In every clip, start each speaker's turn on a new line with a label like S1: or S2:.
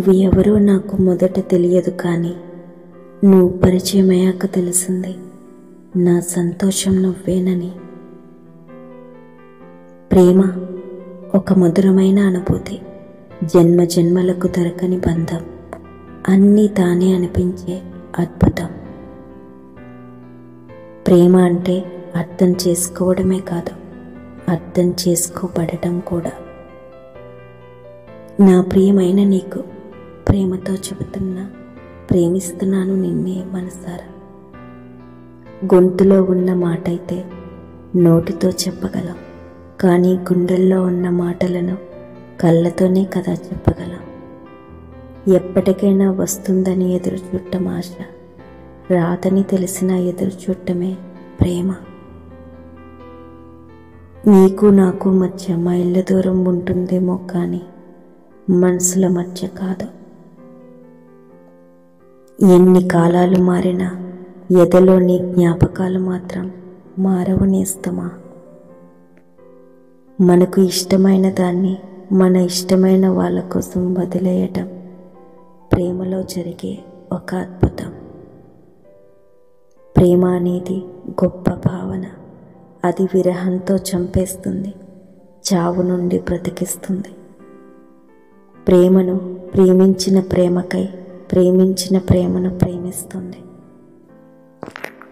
S1: నువ్వు ఎవరో నాకు మొదట తెలియదు, కానీ నువ్వు పరిచయమయ్యాక తెలిసింది నా సంతోషం నువ్వేనని. ప్రేమ ఒక మధురమైన అనుభూతి, జన్మ జన్మలకు దొరకని బంధం, అన్నీ తానే అనిపించే అద్భుతం. ప్రేమ అంటే అర్థం చేసుకోవడమే కాదు, అర్థం చేసుకోబడటం కూడా. నా ప్రియమైన నీకు ప్రేమతో చెబుతున్నా, ప్రేమిస్తున్నాను నిన్నే మనసారా. గొంతులో ఉన్న మాటైతే నోటితో చెప్పగలం, కానీ గుండెల్లో ఉన్న మాటలను కళ్ళతోనే కదా చెప్పగలం. ఎప్పటికైనా వస్తుందని ఎదురు చూడటం ఆశ, రాదని తెలిసినా ఎదురు చూడటమే ప్రేమ. నీకు నాకు మధ్య మైళ్ళ దూరం ఉంటుందేమో, కానీ మనసుల మధ్య కాదు. ఎన్ని కాలాలు మారినా ఎదలో నీ జ్ఞాపకాలు మాత్రం మారవు నేస్తమా. మనకు ఇష్టమైన దాన్ని మన ఇష్టమైన వాళ్ళ కోసం వదిలేయటం ప్రేమలో జరిగే ఒక అద్భుతం. ప్రేమ అనేది గొప్ప భావన. అది విరహంతో చంపేస్తుంది, చావు నుండి బ్రతికిస్తుంది. ప్రేమను ప్రేమించిన ప్రేమకై ప్రేమించిన ప్రేమను ప్రేమిస్తుంది.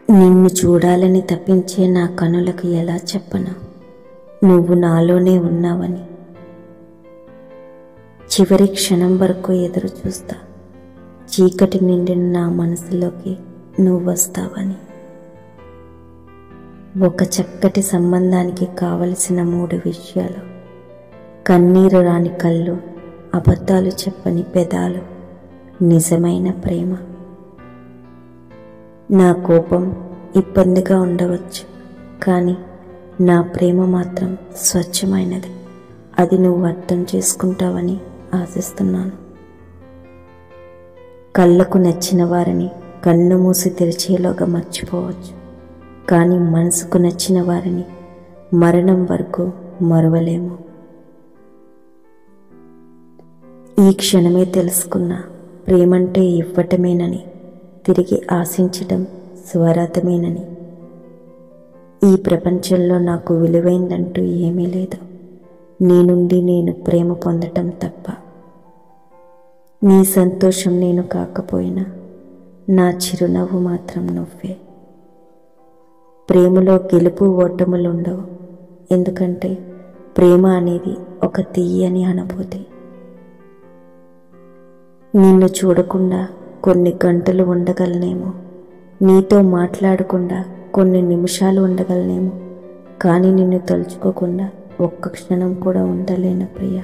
S1: నిన్ను చూడాలని తప్పించే నా కనులకు ఎలా చెప్పను నువ్వు నాలోనే ఉన్నావని. చివరి క్షణం వరకు ఎదురు చూస్తా, చీకటి నిండిన నా మనసులోకి నువ్వు వస్తావని. ఒక చక్కటి సంబంధానికి కావలసిన 3 విషయాలు: కన్నీరు రాని కళ్ళు, అబద్ధాలు చెప్పని పెదాలు, నిజమైన ప్రేమ. నా కోపం ఇబ్బందిగా ఉండవచ్చు, కానీ నా ప్రేమ మాత్రం స్వచ్ఛమైనది. అది నువ్వు అర్థం చేసుకుంటావని ఆశిస్తున్నాను. కళ్ళకు నచ్చిన వారిని కన్ను మూసి తెరిచేలోగా మర్చిపోవచ్చు, కానీ మనసుకు నచ్చిన వారిని మరణం వరకు మరువలేము. ఈ క్షణమే తెలుసుకున్నా, ప్రేమంటే ఇవ్వటమేనని, తిరిగి ఆశించటం స్వార్థమేనని. ఈ ప్రపంచంలో నాకు విలువైందంటూ ఏమీ లేదు, నీ నుండి నేను ప్రేమ పొందటం తప్ప. నీ సంతోషం నేను కాకపోయినా నా చిరునవ్వు మాత్రం నువ్వే. ప్రేమలో గెలుపు ఓటములు ఉండవు, ఎందుకంటే ప్రేమ అనేది ఒక తీయని అనుభూతి. నిన్ను చూడకుండా కొన్ని గంటలు ఉండగలనేమో, నీతో మాట్లాడకుండా కొన్ని నిమిషాలు ఉండగలనేమో, కానీ నిన్ను తలుచుకోకుండా ఒక్క క్షణం కూడా ఉండలేను ప్రియా.